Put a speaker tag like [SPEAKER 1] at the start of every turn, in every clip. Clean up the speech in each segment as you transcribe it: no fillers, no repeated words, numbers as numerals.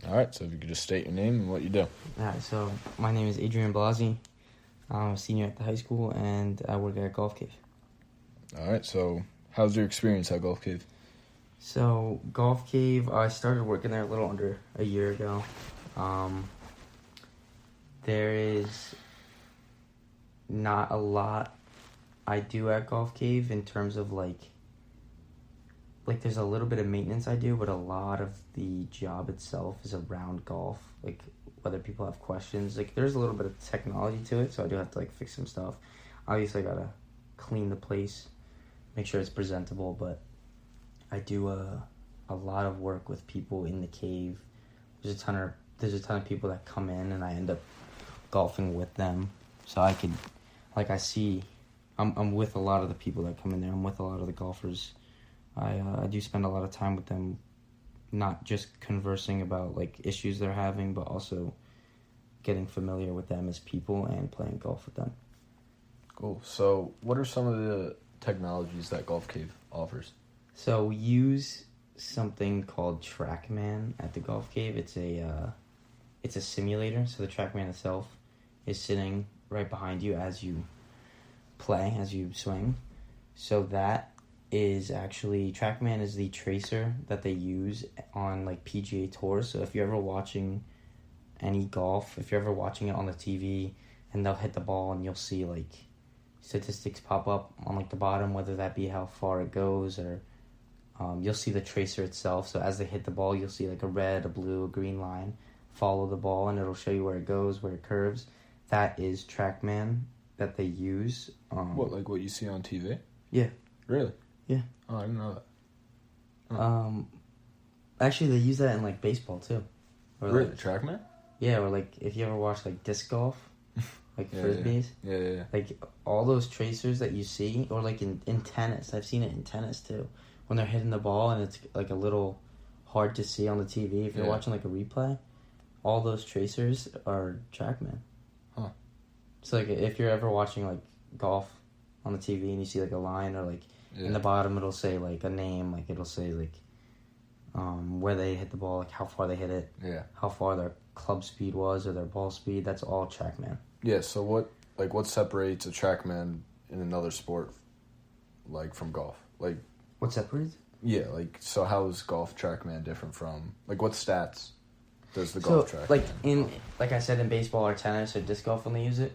[SPEAKER 1] All right, so if you could just state your name and what you do.
[SPEAKER 2] All right, so my name is Adrian Blasi. I'm a senior at the high school, and I work at GolfCave.
[SPEAKER 1] All right, so how's your experience at GolfCave?
[SPEAKER 2] So GolfCave, I started working there a little under a year ago. There is not a lot I do at GolfCave in terms of like there's a little bit of maintenance I do, but a lot of the job itself is around golf. Like whether people have questions, like there's a little bit of technology to it, so I do have to like fix some stuff. Obviously, I gotta clean the place, make sure it's presentable, but I do a lot of work with people in the cave. There's a ton of people that come in, and I end up golfing with them. So I could, like, I'm with a lot of the people that come in there. I'm with a lot of the golfers. I do spend a lot of time with them, not just conversing about like issues they're having, but also getting familiar with them as people and playing golf with them.
[SPEAKER 1] Cool. So what are some of the technologies that GolfCave offers?
[SPEAKER 2] So we use something called TrackMan at the GolfCave. It's a simulator. So the TrackMan itself is sitting right behind you as you play, as you swing. So that is actually, TrackMan is the tracer that they use on like PGA tours. So if you're ever watching any golf, if you're ever watching it on the TV and they'll hit the ball and you'll see like statistics pop up on like the bottom, whether that be how far it goes or you'll see the tracer itself. So as they hit the ball, you'll see like a red, a blue, a green line. Follow the ball and it'll show you where it goes, where it curves. That is TrackMan that they use.
[SPEAKER 1] What you see on TV?
[SPEAKER 2] Yeah.
[SPEAKER 1] Really?
[SPEAKER 2] Yeah.
[SPEAKER 1] Oh, I didn't know that. Huh.
[SPEAKER 2] Actually, they use that in like baseball too. Or
[SPEAKER 1] really,
[SPEAKER 2] like,
[SPEAKER 1] TrackMan?
[SPEAKER 2] Yeah, or like if you ever watch like disc golf, like frisbees.
[SPEAKER 1] Yeah.
[SPEAKER 2] Like all those tracers that you see, or like in tennis. I've seen it in tennis too. When they're hitting the ball and it's like a little hard to see on the TV. If you're watching like a replay, all those tracers are TrackMan.
[SPEAKER 1] Huh.
[SPEAKER 2] So like if you're ever watching like golf on the TV and you see like a line or like in the bottom it'll say like a name, like it'll say like where they hit the ball, like how far they hit it, how far their club speed was or their ball speed. That's all TrackMan.
[SPEAKER 1] Yeah. So what separates a TrackMan in another sport, like from golf? Like
[SPEAKER 2] what separates?
[SPEAKER 1] Yeah. Like so, how is golf TrackMan different from like what stats does the golf TrackMan?
[SPEAKER 2] Like I said, in baseball or tennis or disc golf when they use it,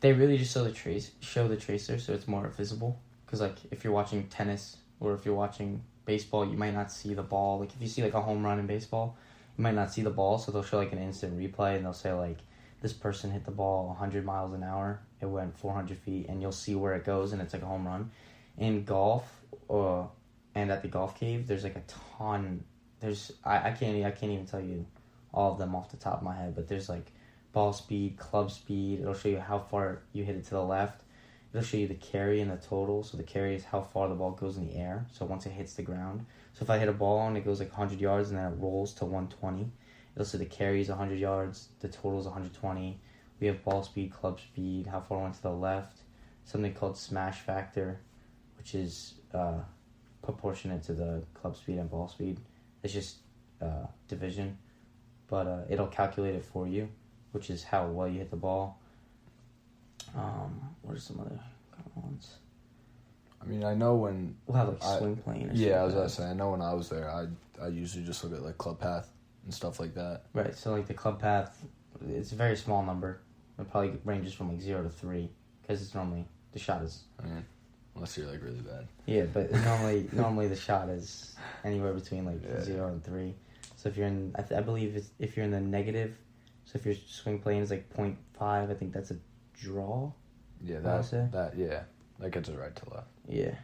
[SPEAKER 2] they really just show the tracer, so it's more visible. Because like if you're watching tennis or if you're watching baseball, you might not see the ball. Like if you see like a home run in baseball, you might not see the ball, so they'll show like an instant replay and they'll say like this person hit the ball 100 miles an hour. It went 400 feet, and you'll see where it goes, and it's like a home run. In golf, and at the GolfCave, there's like a ton. I can't even tell you all of them off the top of my head, but there's like ball speed, club speed. It'll show you how far you hit it to the left. It'll show you the carry and the total. So the carry is how far the ball goes in the air. So once it hits the ground. So if I hit a ball and it goes like 100 yards and then it rolls to 120, it'll say the carry is 100 yards, the total is 120. We have ball speed, club speed, how far it went to the left. Something called smash factor, which is proportionate to the club speed and ball speed. It's just division. But it'll calculate it for you, which is how well you hit the ball. What are some other ones?
[SPEAKER 1] I mean, I know when
[SPEAKER 2] we'll have like swing plane.
[SPEAKER 1] I was gonna say, I know when I was there, I usually just look at like club path and stuff like that.
[SPEAKER 2] Right. So like the club path, it's a very small number. It probably ranges from like 0 to 3 because it's normally the shot is.
[SPEAKER 1] I mean, unless you're like really bad.
[SPEAKER 2] Yeah, but normally the shot is anywhere between like 0 and 3. So if you're in, I believe if you're in the negative, so if your swing plane is like 0.5, I think that's a draw.
[SPEAKER 1] Yeah, that gets it right to left.
[SPEAKER 2] Yeah.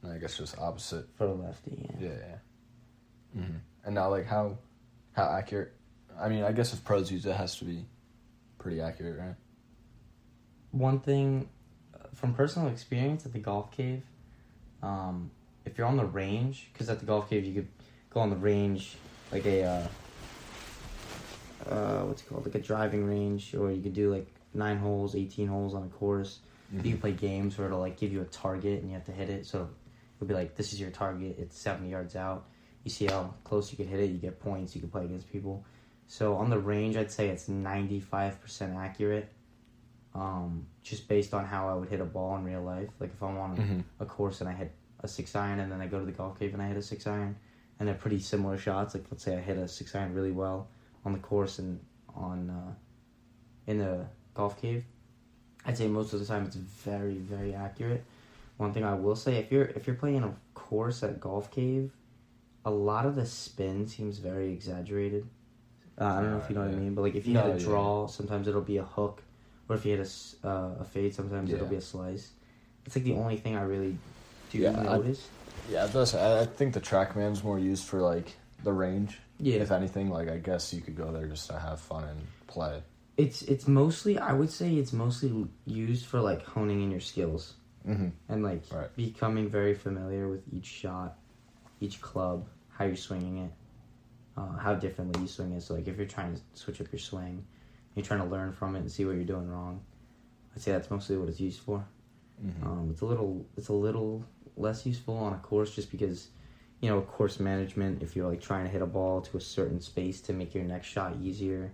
[SPEAKER 1] And I guess just opposite
[SPEAKER 2] for the lefty. Yeah.
[SPEAKER 1] Mm-hmm. And now, like how accurate? I mean, I guess if pros use it, has to be pretty accurate, right?
[SPEAKER 2] One thing, from personal experience at the GolfCave, if you're on the range, because at the GolfCave you could go on the range like a what's it called, like a driving range, or you could do like 9 holes, 18 holes on a course. Mm-hmm. You can play games where it'll like give you a target and you have to hit it. So it'll be like, this is your target, it's 70 yards out. you see how close you can hit it. You get points. You can play against people. So on the range, I'd say it's 95% accurate. Just based on how I would hit a ball in real life. Like if I'm on a course and I hit a 6-iron, and then I go to the GolfCave and I hit a 6-iron, and they're pretty similar shots. Like let's say I hit a 6-iron really well on the course and in the GolfCave, I'd say most of the time it's very, very accurate. One thing I will say, if you're playing a course at GolfCave, a lot of the spin seems very exaggerated. I don't know if you know what I mean, but like if you hit a draw, sometimes it'll be a hook, or if you hit a fade, sometimes it'll be a slice. It's like the only thing I really do notice.
[SPEAKER 1] It does. I think the TrackMan's more used for like the range.
[SPEAKER 2] Yeah.
[SPEAKER 1] If anything, like I guess you could go there just to have fun and play.
[SPEAKER 2] It's mostly, I would say it's mostly used for like honing in your skills. And like becoming very familiar with each shot, each club, how you're swinging it, how differently you swing it. So like if you're trying to switch up your swing, you're trying to learn from it and see what you're doing wrong, I'd say that's mostly what it's used for. It's a little less useful on a course just because, you know, course management, if you're like trying to hit a ball to a certain space to make your next shot easier,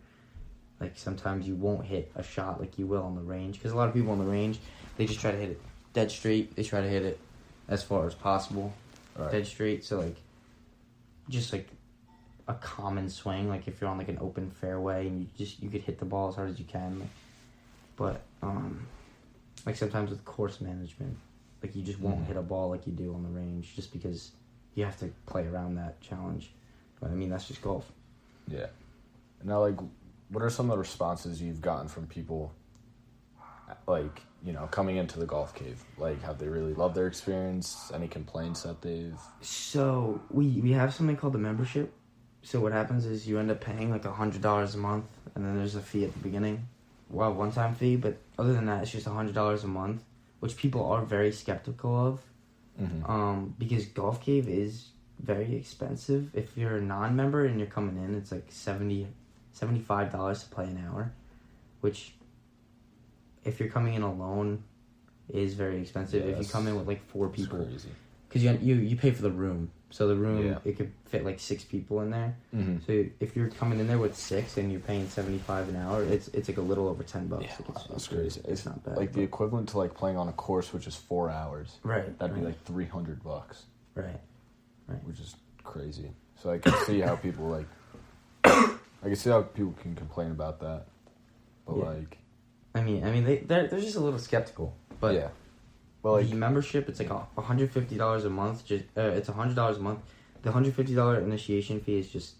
[SPEAKER 2] like sometimes you won't hit a shot like you will on the range, because a lot of people on the range, they just try to hit it dead straight. They try to hit it as far as possible, dead straight. So like just like a common swing, like if you're on like an open fairway and you could hit the ball as hard as you can, like, but like sometimes with course management, like you just won't hit a ball like you do on the range just because you have to play around that challenge. But I mean, that's just golf.
[SPEAKER 1] Yeah. Now, like, what are some of the responses you've gotten from people, like, you know, coming into the GolfCave? Like, have they really loved their experience? Any complaints that they've...
[SPEAKER 2] So, we have something called the membership. So what happens is you end up paying like $100 a month, and then there's a fee at the beginning. Well, one-time fee, but other than that, it's just $100 a month, which people are very skeptical of. Because GolfCave is very expensive. If you're a non-member and you're coming in, it's like $75 to play an hour, which if you're coming in alone is very expensive. If you come in with like 4 people, because you pay for the room, so the room it could fit like 6 people in there. So if you're coming in there with 6 and you're paying $75 an hour, it's like a little over $10.
[SPEAKER 1] Yeah,
[SPEAKER 2] like
[SPEAKER 1] that's crazy.
[SPEAKER 2] It's not bad.
[SPEAKER 1] Like the equivalent to like playing on a course which is 4 hours.
[SPEAKER 2] Right.
[SPEAKER 1] That'd be like $300.
[SPEAKER 2] Right.
[SPEAKER 1] Which is crazy. So I can see how people like. I can see how people can complain about that, but like.
[SPEAKER 2] I mean, they're just a little skeptical, but
[SPEAKER 1] yeah. Well, like,
[SPEAKER 2] the membership, it's like $150 a month. It's $100 a month. The $150 initiation fee is just,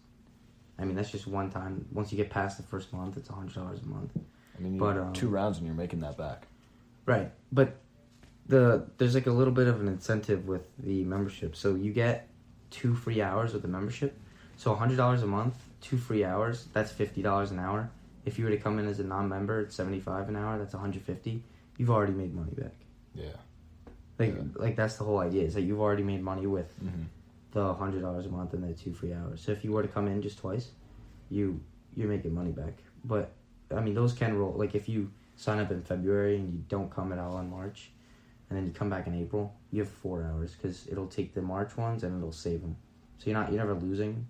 [SPEAKER 2] I mean, that's just one time. Once you get past the first month, it's $100 a month.
[SPEAKER 1] I mean, you 2 rounds and you're making that back.
[SPEAKER 2] Right, but there's like a little bit of an incentive with the membership. So you get 2 free hours with the membership. So $100 a month, 2 free hours. That's $50 an hour. If you were to come in as a non-member, it's $75 an hour. That's $150. You've already made money back.
[SPEAKER 1] Yeah.
[SPEAKER 2] Like that's the whole idea, is that you've already made money with the $100 a month and the 2 free hours. So if you were to come in just twice, you're making money back. But I mean, those can roll. Like if you sign up in February and you don't come at all in March, and then you come back in April, you have 4 hours because it'll take the March ones and it'll save them. So you're never losing.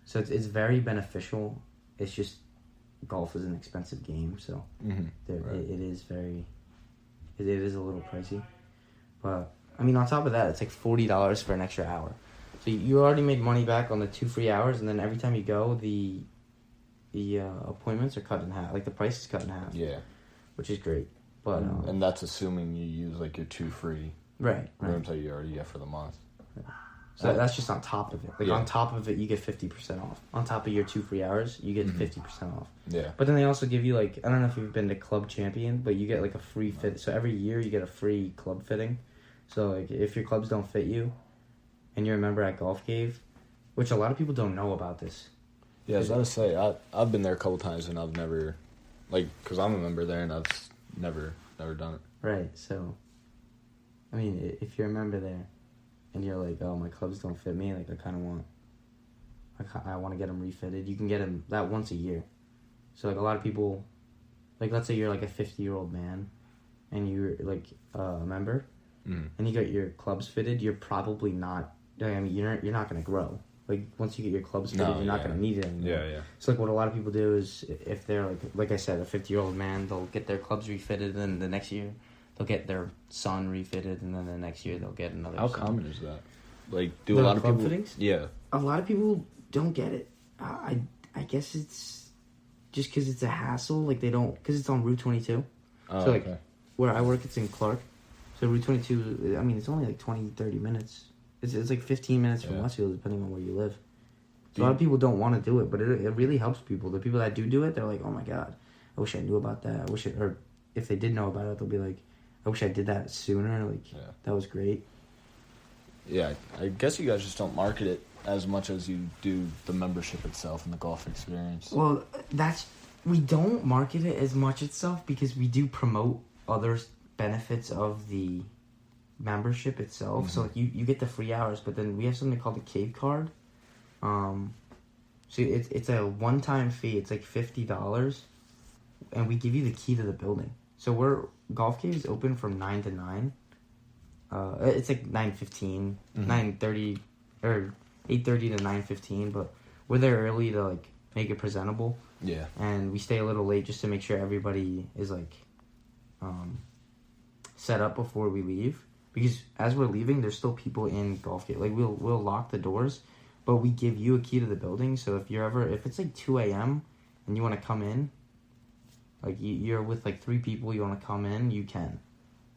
[SPEAKER 2] So it's very beneficial. It's just golf is an expensive game, so it is a little pricey. But I mean, on top of that, it's like $40 for an extra hour. So you already made money back on the 2 free hours, and then every time you go, the appointments are cut in half. Like the price is cut in half. Yeah, which is great. But
[SPEAKER 1] and that's assuming you use like your 2 free rooms that you already get for the month.
[SPEAKER 2] So that's just on top of it. Like on top of it, you get 50% off. On top of your 2 free hours, you get 50% off. Yeah. But then they also give you like, I don't know if you've been to Club Champion, but you get like a free fit. So every year you get a free club fitting. So like if your clubs don't fit you, and you're a member at GolfCave, which a lot of people don't know about this.
[SPEAKER 1] Yeah, I was about to say, I've been there a couple times and I've never, like, because I'm a member there and I've never done it.
[SPEAKER 2] Right. So, I mean, if you're a member there, and you're like, oh, my clubs don't fit me, like, I want to get them refitted, you can get them that once a year. So, like, a lot of people, like, let's say you're, like, a 50-year-old man, and you're, like, a member, and you got your clubs fitted, you're probably not I mean, you're not gonna grow. Like once you get your clubs fitted, you're not gonna need it anymore.
[SPEAKER 1] Yeah.
[SPEAKER 2] So like what a lot of people do is if they're like I said, a 50-year-old man, they'll get their clubs refitted, and the next year they'll get their son refitted, and then the next year they'll get another.
[SPEAKER 1] How
[SPEAKER 2] son.
[SPEAKER 1] common is that? Like, do
[SPEAKER 2] The
[SPEAKER 1] a lot of
[SPEAKER 2] club
[SPEAKER 1] people?
[SPEAKER 2] fittings?
[SPEAKER 1] Yeah.
[SPEAKER 2] A lot of people don't get it. I guess it's just because it's a hassle. Like they don't, because it's on Route 22.
[SPEAKER 1] Oh,
[SPEAKER 2] So like
[SPEAKER 1] okay.
[SPEAKER 2] where I work, it's in Clark. So Route 22. I mean, it's only like 20, 30 minutes. It's like 15 minutes from Westfield, depending on where you live. So a lot of people don't want to do it, but it really helps people. The people that do it, they're like, oh my God, I wish I knew about that. Or if they did know about it, they'll be like, I wish I did that sooner. Like, that was great.
[SPEAKER 1] Yeah, I guess you guys just don't market it as much as you do the membership itself and the golf experience.
[SPEAKER 2] Well, we don't market it as much itself because we do promote other benefits of the membership itself. So like you get the free hours, but then we have something called the Cave Card. So it's a one-time fee. It's like $50, and we give you the key to the building. So GolfCave is open from 9 to 9. It's like 9:15, 9:30, or 8:30 to 9:15. But we're there early to like make it presentable.
[SPEAKER 1] Yeah.
[SPEAKER 2] And we stay a little late just to make sure everybody is like set up before we leave. Because as we're leaving, there's still people in GolfCave. Like we'll lock the doors, but we give you a key to the building. So if it's like 2 a.m. and you want to come in, like you're with like 3 people, you want to come in, you can.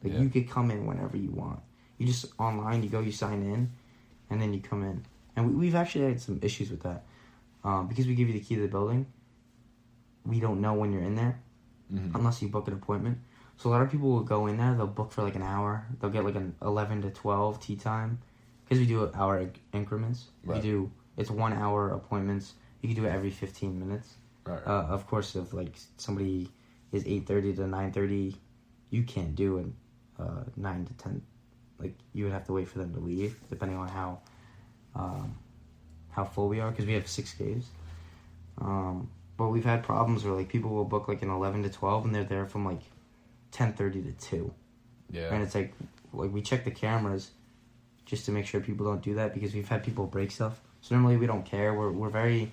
[SPEAKER 2] Like you could come in whenever you want. You just online, you sign in, and then you come in. And we've actually had some issues with that. Because we give you the key to the building, we don't know when you're in there unless you book an appointment. So a lot of people will go in there, they'll book for like an hour. They'll get like an 11 to 12 tee time. Because we do hour increments.
[SPEAKER 1] Right.
[SPEAKER 2] It's 1 hour appointments. You can do it every 15 minutes.
[SPEAKER 1] Right.
[SPEAKER 2] Of course, if like somebody is 8:30 to 9:30, you can't do it 9 to 10. Like you would have to wait for them to leave, depending on how full we are, because we have 6 caves. But we've had problems where like people will book like an 11 to 12, and they're there from like 10:30 to 2.
[SPEAKER 1] Yeah.
[SPEAKER 2] And it's like we check the cameras just to make sure people don't do that, because we've had people break stuff. So normally we don't care. We're very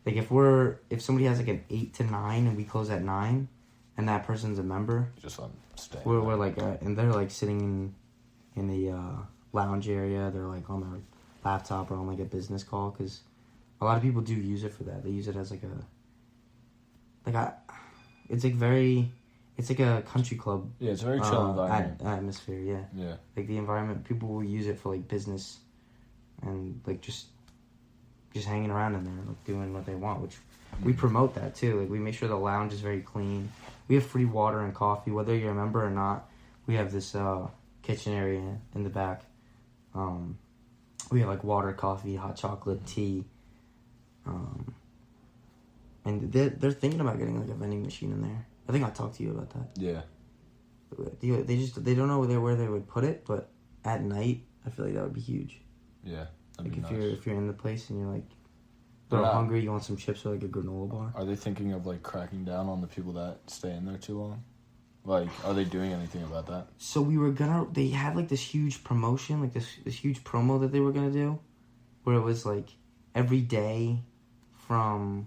[SPEAKER 2] like if somebody has like an 8 to 9 and we close at 9, and that person's a member,
[SPEAKER 1] just let them stay.
[SPEAKER 2] We're like and they're like sitting in the lounge area. They're like on their laptop or on like a business call, because a lot of people do use it for that. They use it as it's like a country club.
[SPEAKER 1] Yeah, it's a very chill environment.
[SPEAKER 2] Atmosphere, yeah.
[SPEAKER 1] Yeah.
[SPEAKER 2] Like the environment, people will use it for like business and like just hanging around in there, like doing what they want, which we promote that too. Like we make sure the lounge is very clean. We have free water and coffee, whether you're a member or not. We have this kitchen area in the back. We have like water, coffee, hot chocolate, tea. And they're thinking about getting like a vending machine in there. I think I talked to you about that.
[SPEAKER 1] Yeah.
[SPEAKER 2] They don't know where they would put it, but at night I feel like that would be huge.
[SPEAKER 1] Yeah.
[SPEAKER 2] Like
[SPEAKER 1] be
[SPEAKER 2] if you're in the place and you're like hungry, you want some chips or like a granola bar.
[SPEAKER 1] Are they thinking of like cracking down on the people that stay in there too long? Like, are they doing anything about that?
[SPEAKER 2] So they had like this huge promotion, like this huge promo that they were gonna do, where it was like every day from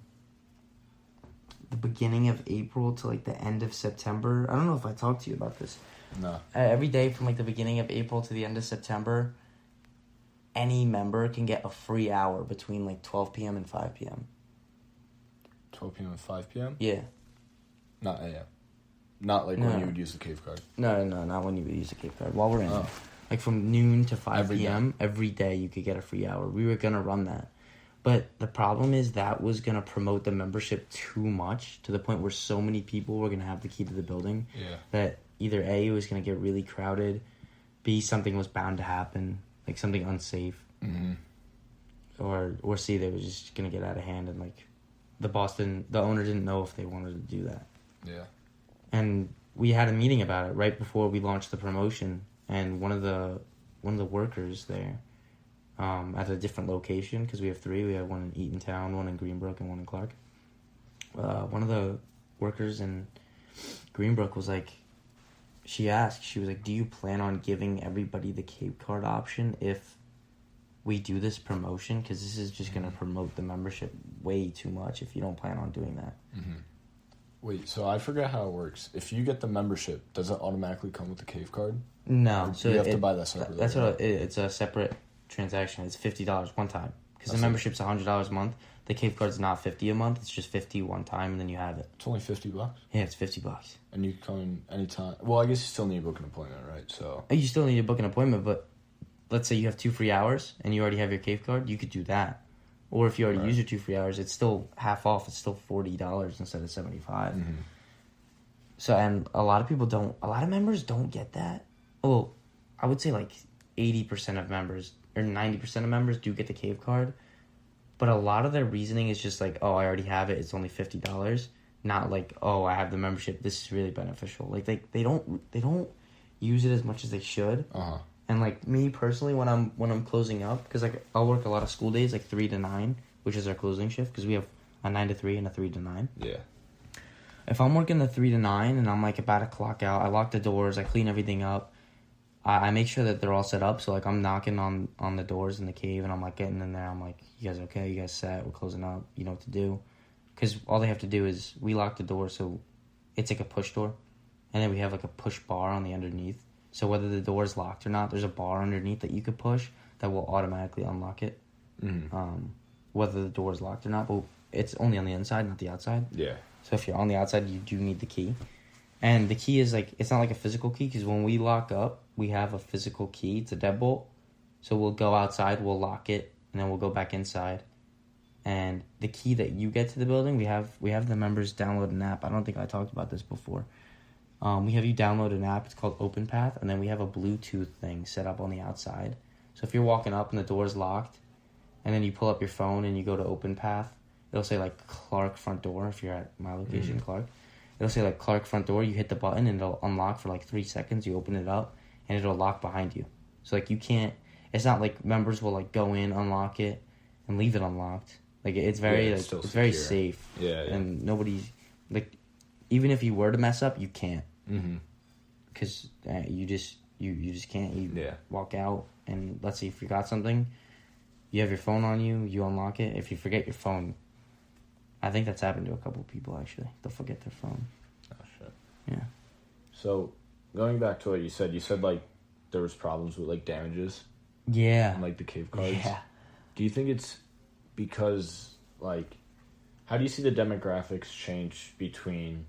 [SPEAKER 2] the beginning of April to like the end of September. I don't know if I talked to you about this.
[SPEAKER 1] No.
[SPEAKER 2] Every day from like the beginning of April to the end of September, any member can get a free hour between like 12 p.m. and 5 p.m.
[SPEAKER 1] 12 p.m. and 5 p.m.?
[SPEAKER 2] Yeah.
[SPEAKER 1] Not a.m. Not like when you would use the cave card.
[SPEAKER 2] No, not when you would use the cave card. While we're in there. Like from noon to 5 p.m. every day you could get a free hour. We were going to run that. But the problem is that was going to promote the membership too much to the point where so many people were going to have the key to the building that either A, it was going to get really crowded, B, something was bound to happen, like something unsafe, or C, they were just going to get out of hand, and like the owner didn't know if they wanted to do that.
[SPEAKER 1] Yeah.
[SPEAKER 2] And we had a meeting about it right before we launched the promotion, and one of the workers there, at a different location, because we have 3. We have one in Eatontown, one in Greenbrook, and one in Clark. One of the workers in Greenbrook was like, she was like, do you plan on giving everybody the Cape Card option if we do this promotion because this is just going to promote the membership way too much if you don't plan on doing that.
[SPEAKER 1] Mm-hmm. Wait, so I forget how it works. If you get the membership, does it automatically come with the cave card?
[SPEAKER 2] No.
[SPEAKER 1] Or
[SPEAKER 2] so
[SPEAKER 1] you have to buy that separately.
[SPEAKER 2] That's what it's a separate transaction. It's $50 one time. Because the membership's $100 a month. The cave card's not $50 a month. It's just $50 one time, and then you have it.
[SPEAKER 1] It's only $50?
[SPEAKER 2] Yeah, it's $50.
[SPEAKER 1] And you can come in anytime. Well, I guess you still need to book an appointment, right? So
[SPEAKER 2] you still need to book an appointment, but let's say you have 2 free hours, and you already have your cave card, you could do that. Or if you already use your 2 free hours, it's still half off. It's still $40 instead of $75. Mm-hmm. So, and a lot of members don't get that. Well, I would say like 80% of members or 90% of members do get the cave card. But a lot of their reasoning is just like, oh, I already have it. It's only $50. Not like, oh, I have the membership. This is really beneficial. Like they don't use it as much as they should.
[SPEAKER 1] Uh-huh.
[SPEAKER 2] And like me personally, when I'm closing up, because like I'll work a lot of school days, like 3 to 9, which is our closing shift, because we have a 9 to 3 and a 3 to 9.
[SPEAKER 1] Yeah.
[SPEAKER 2] If I'm working the 3 to 9 and I'm like about to clock out, I lock the doors, I clean everything up. I make sure that they're all set up. So like I'm knocking on the doors in the cave and I'm like getting in there. I'm like, you guys okay? You guys set? We're closing up. You know what to do? Because all they have to do is we lock the door, so it's like a push door, and then we have like a push bar on the underneath. So whether the door is locked or not, there's a bar underneath that you could push that will automatically unlock it. Mm-hmm. Whether the door is locked or not, but it's only on the inside, not the outside.
[SPEAKER 1] Yeah.
[SPEAKER 2] So if you're on the outside, you do need the key. And the key is like, it's not like a physical key, because when we lock up, we have a physical key. It's a deadbolt. So we'll go outside, we'll lock it, and then we'll go back inside. And the key that you get to the building, we have the members download an app. I don't think I talked about this before. We have you download an app. It's called OpenPath, and then we have a Bluetooth thing set up on the outside. So if you're walking up and the door's locked, and then you pull up your phone and you go to OpenPath, it'll say like Clark front door if you're at my location, Clark. It'll say like Clark front door. You hit the button and it'll unlock for like 3 seconds. You open it up and it'll lock behind you. So like you can't. It's not like members will like go in, unlock it, and leave it unlocked. Like it's very it's very safe.
[SPEAKER 1] Yeah.
[SPEAKER 2] And nobody like even if you were to mess up, you can't. Because you just can't. You walk out and let's say you forgot something. You have your phone on you. You unlock it. If you forget your phone. I think that's happened to a couple of people, actually. They'll forget their phone.
[SPEAKER 1] Oh, shit.
[SPEAKER 2] Yeah.
[SPEAKER 1] So, going back to what you said, like, there was problems with, like, damages.
[SPEAKER 2] Yeah.
[SPEAKER 1] And, like, the cave cards.
[SPEAKER 2] Yeah.
[SPEAKER 1] Do you think it's because, like, how do you see the demographics change between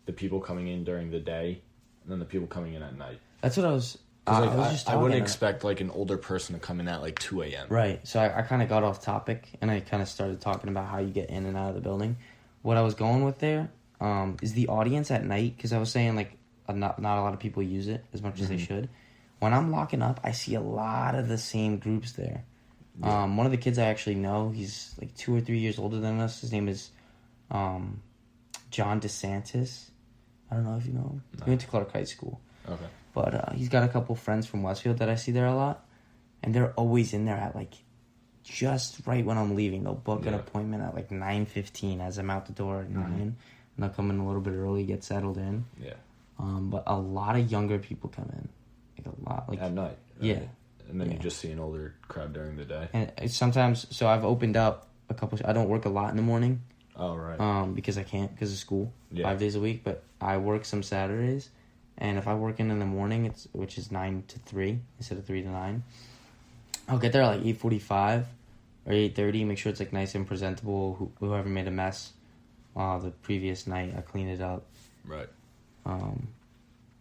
[SPEAKER 1] the people coming in during the day and then the people coming in at night?
[SPEAKER 2] That's what I was...
[SPEAKER 1] I wouldn't expect, like, an older person to come in at, like, 2 a.m.
[SPEAKER 2] Right. So I kind of got off topic, and I kind of started talking about how you get in and out of the building. What I was going with there is the audience at night, because I was saying, like, not a lot of people use it as much as they should. When I'm locking up, I see a lot of the same groups there. Yeah. One of the kids I actually know, he's, like, 2 or 3 years older than us. His name is John DeSantis. I don't know if you know him. No. He went to Clark High School. Okay. But he's got a couple friends from Westfield that I see there a lot. And they're always in there at, like, just right when I'm leaving. They'll book an appointment at, like, 9:15 as I'm out the door at 9. And they'll come in a little bit early, get settled in. Yeah. But a lot of younger people come in. Like, a lot. Like,
[SPEAKER 1] at night. Right?
[SPEAKER 2] Yeah.
[SPEAKER 1] And then you just see an older crowd during the day.
[SPEAKER 2] And sometimes... So I've opened up a couple... I don't work a lot in the morning.
[SPEAKER 1] Oh, right.
[SPEAKER 2] Because I can't, because of school. 5 days a week. But I work some Saturdays. And if I work in the morning, which is 9 to 3 instead of 3 to 9, I'll get there at like 8:45 or 8:30. Make sure it's like nice and presentable. Whoever made a mess the previous night, I clean it up.
[SPEAKER 1] Right.
[SPEAKER 2] But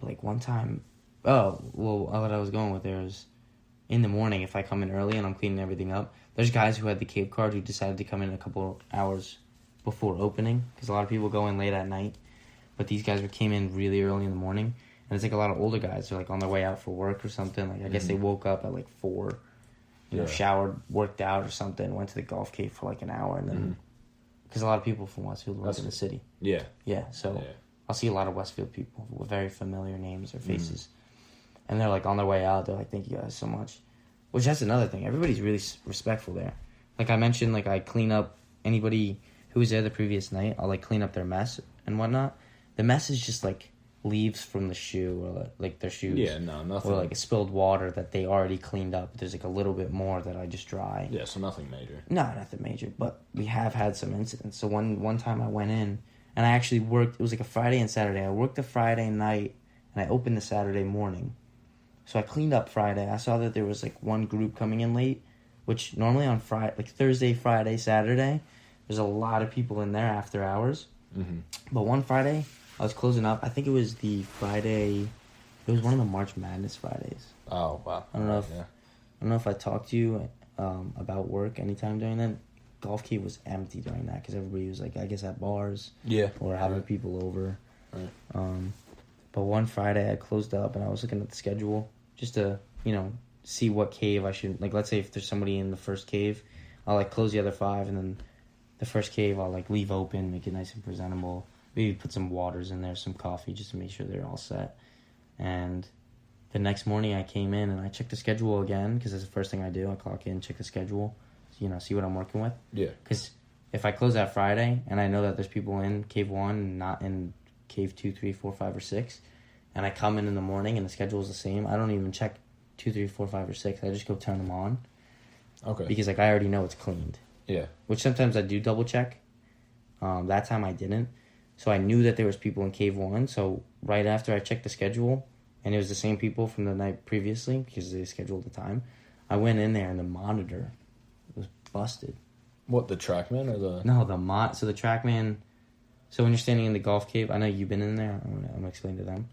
[SPEAKER 2] like one time, what I was going with there is in the morning, if I come in early and I'm cleaning everything up, there's guys who had the cave card who decided to come in a couple hours before opening, because a lot of people go in late at night. But these guys came in really early in the morning. And it's like a lot of older guys. They're like on their way out for work or something. Like I guess they woke up at like 4, showered, worked out or something, went to the GolfCave for like an hour. And then, because a lot of people from Westfield work in the city. Yeah. Yeah. So I'll see a lot of Westfield people with very familiar names or faces. And they're like on their way out. They're like, thank you guys so much. Which that's another thing. Everybody's really respectful there. Like I mentioned, like I clean up anybody who was there the previous night. I'll like clean up their mess and whatnot. The mess is just like leaves from the shoe or like their shoes.
[SPEAKER 1] Yeah, no, nothing.
[SPEAKER 2] Or like a spilled water that they already cleaned up. There's like a little bit more that I just dry.
[SPEAKER 1] Yeah, so nothing major.
[SPEAKER 2] No, nothing major. But we have had some incidents. So one time I went in and I actually worked. It was like a Friday and Saturday. I worked the Friday night and I opened the Saturday morning. So I cleaned up Friday. I saw that there was like one group coming in late, which normally on Friday, like Thursday, Friday, Saturday, there's a lot of people in there after hours.
[SPEAKER 1] Mm-hmm.
[SPEAKER 2] But one Friday, I was closing up. I think it was the Friday. It was one of the March Madness Fridays.
[SPEAKER 1] Oh wow!
[SPEAKER 2] I don't know if I talked to you about work anytime during that. GolfCave was empty during that because everybody was like, I guess, at bars.
[SPEAKER 1] Yeah.
[SPEAKER 2] Or having people over.
[SPEAKER 1] Right.
[SPEAKER 2] But one Friday I closed up and I was looking at the schedule just to, see what cave I should, like, let's say if there's somebody in the first cave, I'll, like, close the other 5, and then the first cave I'll, like, leave open, make it nice and presentable, maybe put some waters in there, some coffee, just to make sure they're all set. And the next morning I came in and I checked the schedule again, because that's the first thing I do. I clock in, check the schedule, see what I'm working with.
[SPEAKER 1] Yeah.
[SPEAKER 2] Because if I close that Friday, and I know that there's people in Cave 1 and not in Cave 2, 3, 4, 5, or 6, and I come in the morning and the schedule is the same, I don't even check 2, 3, 4, 5, or 6. I just go turn them on.
[SPEAKER 1] Okay.
[SPEAKER 2] Because I already know it's cleaned.
[SPEAKER 1] Yeah.
[SPEAKER 2] Which sometimes I do double check. That time I didn't. So I knew that there was people in Cave 1. So right after I checked the schedule, and it was the same people from the night previously because they scheduled the time, I went in there and the monitor was busted.
[SPEAKER 1] What, the TrackMan or the...
[SPEAKER 2] No, so the TrackMan... So when you're standing in the GolfCave, I know you've been in there. I'm gonna explain to them.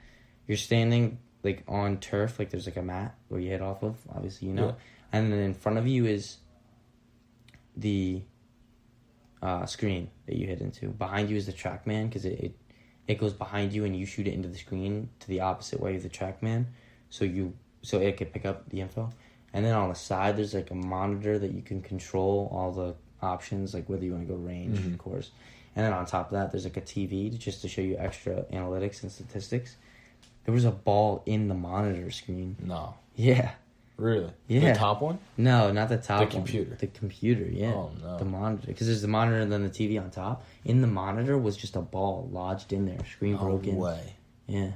[SPEAKER 2] You're standing like on turf, like there's like a mat where you hit off of. Obviously,
[SPEAKER 1] Yeah.
[SPEAKER 2] And then in front of you is the screen that you hit into. Behind you is the TrackMan because it goes behind you and you shoot it into the screen to the opposite way of the TrackMan, so it can pick up the info. And then on the side, there's like a monitor that you can control all the options, like whether you want to go range, of course. And then on top of that, there's like a TV just to show you extra analytics and statistics. There was a ball in the monitor screen.
[SPEAKER 1] No.
[SPEAKER 2] Yeah.
[SPEAKER 1] Really?
[SPEAKER 2] Yeah.
[SPEAKER 1] The top one?
[SPEAKER 2] No, not the top one.
[SPEAKER 1] The computer?
[SPEAKER 2] The computer, yeah.
[SPEAKER 1] Oh, no.
[SPEAKER 2] The monitor. Because there's the monitor and then the TV on top. In the monitor was just a ball lodged in there. Screen broken.
[SPEAKER 1] No way.
[SPEAKER 2] Yeah.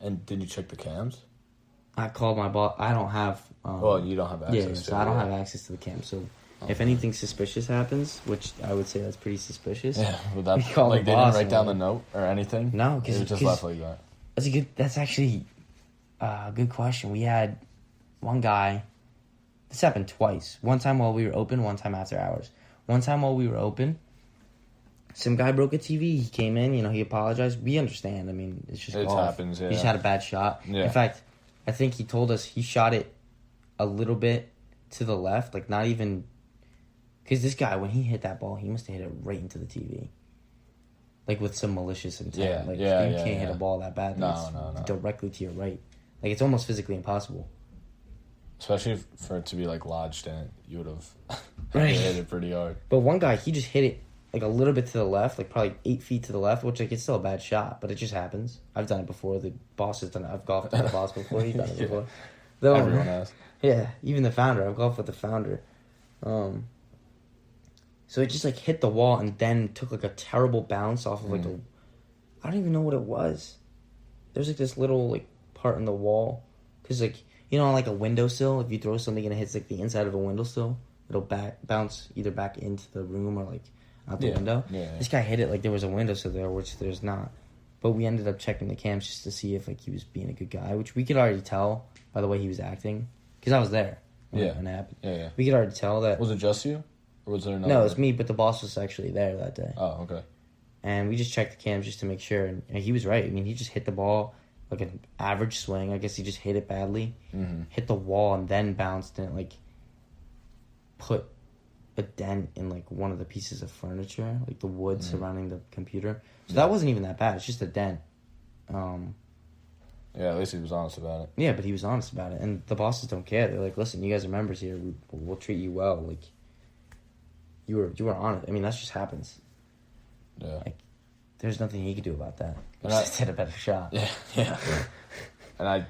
[SPEAKER 1] And did you check the cams?
[SPEAKER 2] I called my boss. I don't have...
[SPEAKER 1] well, you don't have access to it.
[SPEAKER 2] So I don't have access to the cam. So if anything suspicious happens, which I would say that's pretty suspicious...
[SPEAKER 1] Yeah, would that...
[SPEAKER 2] Call
[SPEAKER 1] like,
[SPEAKER 2] the
[SPEAKER 1] they
[SPEAKER 2] boss
[SPEAKER 1] didn't write down the
[SPEAKER 2] and-
[SPEAKER 1] note or anything?
[SPEAKER 2] No, because...
[SPEAKER 1] It was just left like that.
[SPEAKER 2] That's actually a good question. We had one guy... This happened twice. One time while we were open, one time after hours. One time while we were open, some guy broke a TV. He came in, he apologized. We understand. I mean, it's just
[SPEAKER 1] It
[SPEAKER 2] golf.
[SPEAKER 1] happens, yeah.
[SPEAKER 2] He just had a bad shot.
[SPEAKER 1] Yeah.
[SPEAKER 2] In fact, I think he told us he shot it a little bit to the left, like not even... Because this guy, when he hit that ball, he must have hit it right into the TV. Like with some malicious intent. You can't hit a ball that bad.
[SPEAKER 1] No.
[SPEAKER 2] Directly to your right. Like, it's almost physically impossible.
[SPEAKER 1] Especially for it to be, like, lodged in it. You would have
[SPEAKER 2] Right.
[SPEAKER 1] hit it pretty hard.
[SPEAKER 2] But one guy, he just hit it like a little bit to the left, like probably 8 feet to the left, which like it's still a bad shot, but it just happens. I've done it before. The boss has done it. I've golfed with the boss before. He's done it before. Though,
[SPEAKER 1] Everyone has.
[SPEAKER 2] Yeah, even the founder. I've golfed with the founder. So it just like hit the wall and then took like a terrible bounce off of like I don't even know what it was. There's like this little like part in the wall, because like on like a windowsill, if you throw something and it hits like the inside of a windowsill, it'll bounce either back into the room or like out the window.
[SPEAKER 1] Yeah.
[SPEAKER 2] This guy hit it like there was a windowsill there, which there's not. But we ended up checking the cams just to see if like he was being a good guy, which we could already tell by the way he was acting, because I was there when it happened.
[SPEAKER 1] Yeah.
[SPEAKER 2] We could already tell that.
[SPEAKER 1] Was it just you? Or was there another?
[SPEAKER 2] No, it's me, but the boss was actually there that day.
[SPEAKER 1] Oh, okay.
[SPEAKER 2] And we just checked the cams just to make sure, and he was right. I mean, he just hit the ball like an average swing. I guess he just hit it badly, hit the wall, and then bounced, and it like put a dent in like one of the pieces of furniture, like the wood surrounding the computer. So that wasn't even that bad. It's just a dent.
[SPEAKER 1] Yeah, at least he was honest about it.
[SPEAKER 2] Yeah, but he was honest about it, and the bosses don't care. They're like, "Listen, you guys are members here. We'll treat you well." Like, you were honest. I mean, that just happens.
[SPEAKER 1] Yeah.
[SPEAKER 2] Like, there's nothing he could do about that. He
[SPEAKER 1] And I-
[SPEAKER 2] just hit a better shot.
[SPEAKER 1] Yeah. And I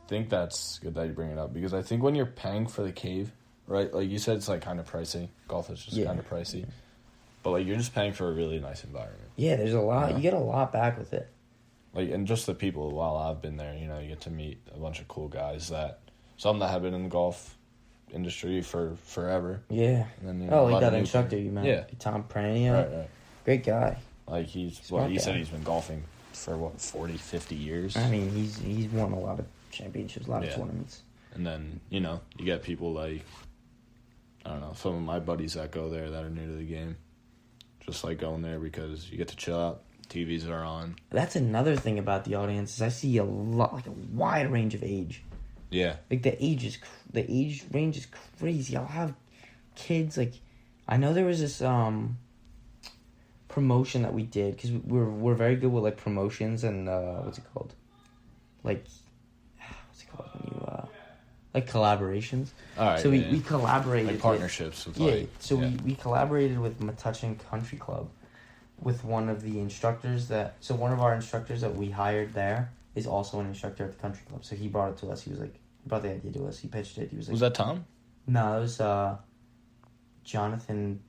[SPEAKER 1] think that's good that you bring it up, because I think when you're paying for the cave, right, like you said, it's like kind of pricey. Golf is just kind of pricey. But like you're just paying for a really nice environment.
[SPEAKER 2] Yeah, there's a lot.
[SPEAKER 1] Yeah.
[SPEAKER 2] You get a lot back with it.
[SPEAKER 1] like, and just the people while I've been there, you know, you get to meet a bunch of cool guys some that have been in the golf industry for forever.
[SPEAKER 2] Yeah.
[SPEAKER 1] And then, you
[SPEAKER 2] Oh,
[SPEAKER 1] know,
[SPEAKER 2] like that instructor you met.
[SPEAKER 1] Yeah.
[SPEAKER 2] Tom Prania.
[SPEAKER 1] Right.
[SPEAKER 2] Great guy.
[SPEAKER 1] Like, he said he's been golfing for, 40, 50 years?
[SPEAKER 2] I mean, he's won a lot of championships, a lot of tournaments.
[SPEAKER 1] And then, you know, you get people like, I don't know, some of my buddies that go there that are new to the game. Just like going there because you get to chill out. TVs are on.
[SPEAKER 2] That's another thing about the audience is I see a lot, like a wide range of age.
[SPEAKER 1] Yeah.
[SPEAKER 2] Like the age range is crazy. I'll have kids, like, I know there was this promotion that we did because we're very good with like promotions and what's it called? Like, what's it called when you like collaborations.
[SPEAKER 1] All right.
[SPEAKER 2] So we collaborated,
[SPEAKER 1] like partnerships with
[SPEAKER 2] we collaborated with Metuchen Country Club with one of the instructors one of our instructors that we hired there is also an instructor at the country club. So he brought it to us. He was like, brought the idea to us. He pitched it. He was like,
[SPEAKER 1] was that Tom?
[SPEAKER 2] No, it was Jonathan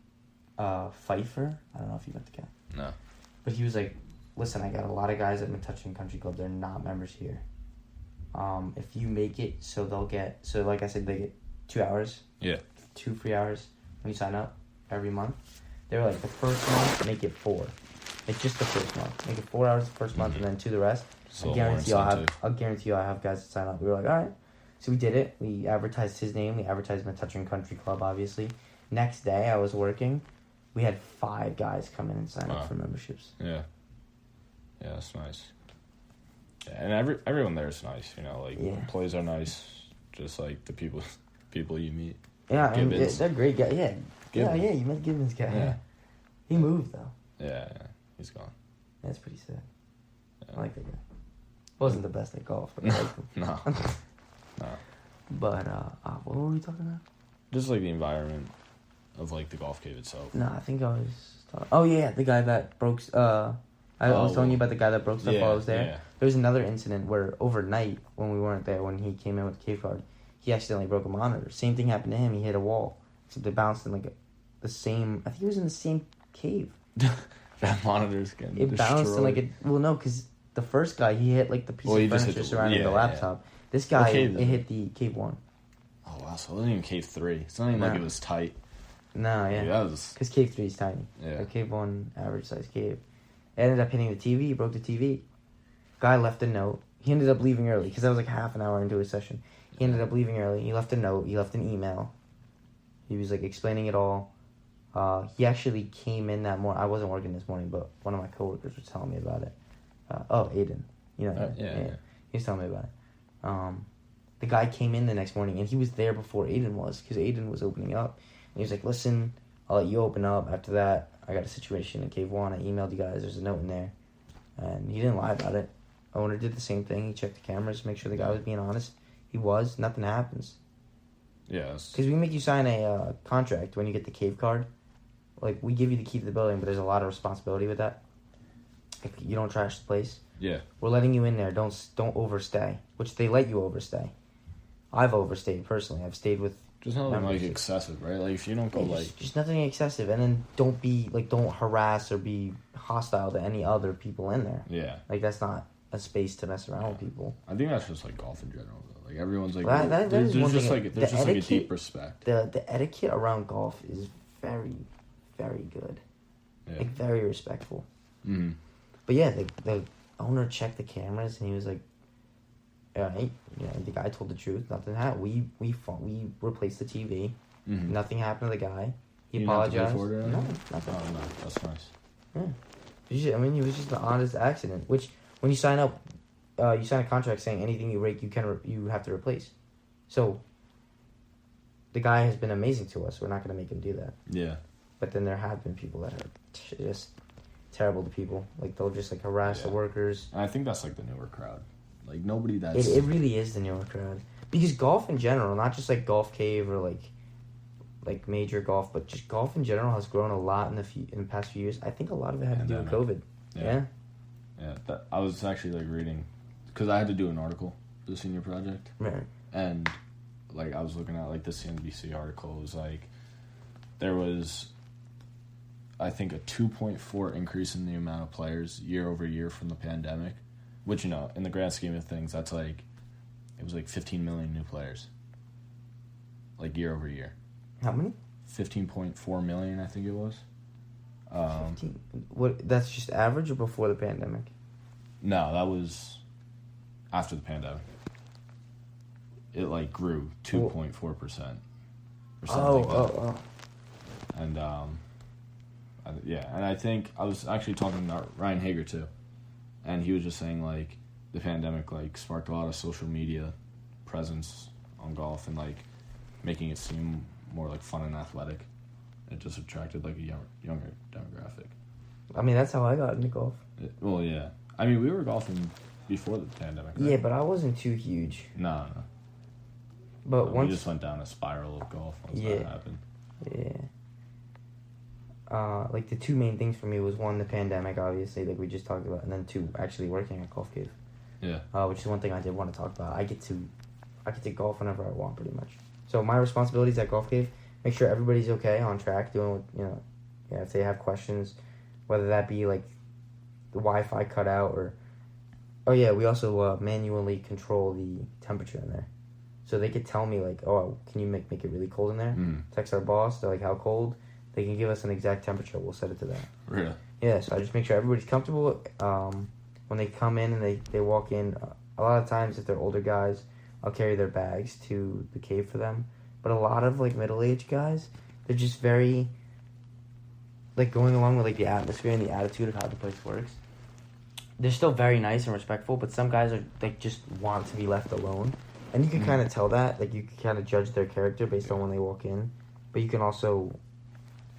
[SPEAKER 2] Pfeiffer. I don't know if you met the guy.
[SPEAKER 1] No.
[SPEAKER 2] But he was like, listen, I got a lot of guys at Metuchen Country Club. They're not members here. If you make it, so like I said, they get 2 hours.
[SPEAKER 1] Yeah.
[SPEAKER 2] 2 free hours when you sign up every month. They were like, the first month, make it 4. Like, just the first month. Make it 4 hours the first month, and then 2 the rest.
[SPEAKER 1] So
[SPEAKER 2] I'll guarantee I'll have guys that sign up. We were like, all right. So we did it. We advertised his name. We advertised Metuchen Country Club, obviously. Next day, I was working. We had 5 guys come in and sign up for memberships.
[SPEAKER 1] Yeah. Yeah, that's nice. Yeah, and everyone there is nice, you know, like, employees are nice, just like the people you meet.
[SPEAKER 2] Yeah, and they're great guys. Yeah.
[SPEAKER 1] Gibbons.
[SPEAKER 2] Yeah, you met Gibbons guy.
[SPEAKER 1] Yeah.
[SPEAKER 2] He moved, though.
[SPEAKER 1] Yeah, he's gone.
[SPEAKER 2] That's pretty sad.
[SPEAKER 1] Yeah.
[SPEAKER 2] I like that guy. Wasn't the best at golf, but I liked him.
[SPEAKER 1] No.
[SPEAKER 2] But, what were we talking about?
[SPEAKER 1] Just, like, the environment of, like, the golf cave itself.
[SPEAKER 2] No, I think I was talking... Oh, yeah, the guy that broke... I was telling you about the guy that broke stuff while I was there. Yeah. There was another incident where overnight, when we weren't there, when he came in with the cave card, he accidentally broke a monitor. Same thing happened to him. He hit a wall. Except it bounced in, like, the same... I think it was in the same cave.
[SPEAKER 1] That monitor's getting
[SPEAKER 2] It bounced in, like, a... Well, no, because the first guy, he hit, like, the piece of furniture surrounding the laptop. Yeah. This guy, it hit the cave 1.
[SPEAKER 1] Oh, wow. So it wasn't even cave 3. It's not even like it was tight.
[SPEAKER 2] No, yeah. Because cave 3 is tiny. Yeah. Like cave 1, average size cave. It ended up hitting the TV. He broke the TV. Guy left a note. He ended up leaving early because that was like half an hour into his session. He ended up leaving early. He left a note. He left an email. He was like explaining it all. He actually came in that morning. I wasn't working this morning, but one of my coworkers was telling me about it. Aiden. You know, yeah. He was telling me about it. The guy came in the next morning, and he was there before Aiden was, because Aiden was opening up. And he was like, listen, I'll let you open up. After that, I got a situation in Cave 1. I emailed you guys. There's a note in there. And he didn't lie about it. Owner did the same thing. He checked the cameras to make sure the guy was being honest. He was. Nothing happens.
[SPEAKER 1] Yes.
[SPEAKER 2] Because we make you sign a contract when you get the cave card. Like, we give you the key to the building, but there's a lot of responsibility with that. Like, you don't trash the place.
[SPEAKER 1] Yeah.
[SPEAKER 2] We're letting you in there. Don't overstay. Which they let you overstay. I've overstayed personally. I've stayed with...
[SPEAKER 1] Just nothing like excessive, right? Like if you don't go
[SPEAKER 2] just nothing excessive, and then don't harass or be hostile to any other people in there.
[SPEAKER 1] Yeah.
[SPEAKER 2] Like that's not a space to mess around with people.
[SPEAKER 1] I think that's just like golf in general, though. Like everyone's like,
[SPEAKER 2] there's just
[SPEAKER 1] like a deep respect.
[SPEAKER 2] The etiquette around golf is very, very good. Yeah. Like very respectful.
[SPEAKER 1] Mm-hmm.
[SPEAKER 2] But yeah, the owner checked the cameras and he was like, the guy told the truth. Nothing happened. We replaced the TV. Mm-hmm. Nothing happened to the guy. He apologized.
[SPEAKER 1] For it,
[SPEAKER 2] no, nothing.
[SPEAKER 1] Oh, no, that's nice.
[SPEAKER 2] Yeah, it was just an honest accident. Which when you sign up, you sign a contract saying anything you break, you have to replace. So the guy has been amazing to us. We're not going to make him do that.
[SPEAKER 1] Yeah.
[SPEAKER 2] But then there have been people that are just terrible to people. Like they'll just like harass the workers.
[SPEAKER 1] I think that's like the newer crowd. Like nobody that's...
[SPEAKER 2] It really is the newer crowd. Because golf in general, not just like GolfCave or like major golf, but just golf in general has grown a lot in the past few years. I think a lot of it had to do with COVID.
[SPEAKER 1] Yeah. I was actually like reading, because I had to do an article for the senior project.
[SPEAKER 2] Right.
[SPEAKER 1] And like I was looking at like the CNBC article. It was like there was, I think, a 2.4 increase in the amount of players year over year from the pandemic. which, you know, in the grand scheme of things, that's like, it was like 15 million new players. Like, year over year.
[SPEAKER 2] How many?
[SPEAKER 1] 15.4 million, I think it was.
[SPEAKER 2] 15. What? That's just average or before the pandemic?
[SPEAKER 1] No, that was after the pandemic. It, like, grew 2.4%. Or something like that.
[SPEAKER 2] Oh.
[SPEAKER 1] And, and I think I was actually talking to Ryan Hager, too. And he was just saying, like, the pandemic, like, sparked a lot of social media presence on golf and, like, making it seem more, like, fun and athletic. It just attracted, like, a younger demographic.
[SPEAKER 2] I mean, that's how I got into golf.
[SPEAKER 1] Well, yeah. I mean, we were golfing before the pandemic, right?
[SPEAKER 2] Yeah, but I wasn't too huge.
[SPEAKER 1] No.
[SPEAKER 2] But
[SPEAKER 1] we just went down a spiral of golf once that happened.
[SPEAKER 2] Yeah. Like, the two main things for me was, one, the pandemic, obviously, like we just talked about, and then two, actually working at GolfCave.
[SPEAKER 1] Yeah.
[SPEAKER 2] Which is one thing I did want to talk about. I get to golf whenever I want, pretty much. So my responsibilities at GolfCave, make sure everybody's okay, on track, doing what, you know, if they have questions, whether that be, like, the Wi-Fi cutout or... Oh, yeah, we also manually control the temperature in there. So they could tell me, like, oh, can you make it really cold in there? Text our boss, they're like, how cold? They can give us an exact temperature. We'll set it to that.
[SPEAKER 1] Really?
[SPEAKER 2] Yeah, so I just make sure everybody's comfortable. When they come in and they walk in, a lot of times if they're older guys, I'll carry their bags to the cave for them. But a lot of, like, middle-aged guys, they're just very, like, going along with, like, the atmosphere and the attitude of how the place works. They're still very nice and respectful, but some guys are, like, just want to be left alone. And you can kind of tell that. Like, you can kind of judge their character based on when they walk in. But you can also,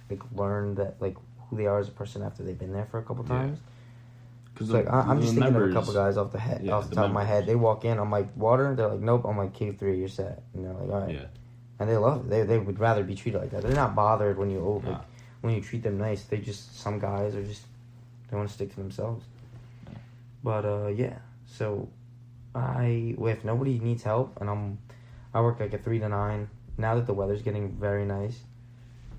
[SPEAKER 2] like, learn that, like, who they are as a person after they've been there for a couple times. Because, like, I'm just thinking of a couple guys off the top of my head. They walk in, I'm like, water? They're like, nope. I'm like, Cave 3, you're set. And they're like, all right. Yeah. And they love it. They would rather be treated like that. They're not bothered when when you treat them nice. They just, some guys are just, they want to stick to themselves. But, yeah. So, if nobody needs help, and I work like a 3 to 9. Now that the weather's getting very nice,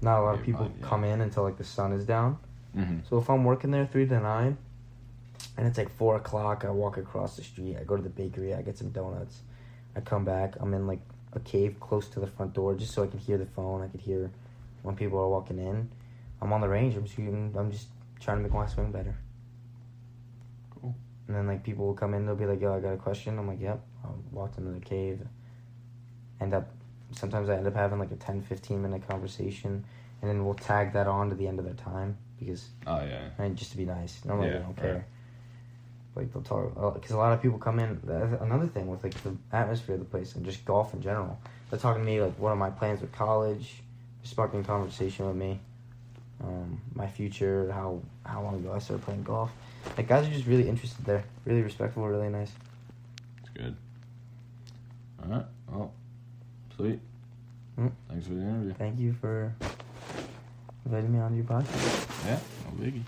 [SPEAKER 2] not a lot of people come in until, like, the sun is down. Mm-hmm. So if I'm working there 3 to 9, and it's like 4 o'clock, I walk across the street, I go to the bakery, I get some donuts, I come back, I'm in, like, a cave close to the front door just so I can hear the phone, I could hear when people are walking in. I'm on the range, I'm just trying to make my swing better. Cool. And then, like, people will come in, they'll be like, yo, I got a question. I'm like, yep. I walked into the cave. Sometimes I end up having, like, a 10-15 minute conversation, and then we'll tag that on to the end of their time because... Oh, yeah. And just to be nice. Normally they don't care. Like, they'll talk... Because a lot of people come in... Another thing with, like, the atmosphere of the place and just golf in general. They're talking to me, like, what are my plans with college? Sparking conversation with me. My future, how long ago I started playing golf. Like, guys are just really interested there. Really respectful, really nice.
[SPEAKER 1] That's good. All right. Well, sweet. Thanks for the interview.
[SPEAKER 2] Thank you for inviting me on your podcast.
[SPEAKER 1] Yeah, no biggie.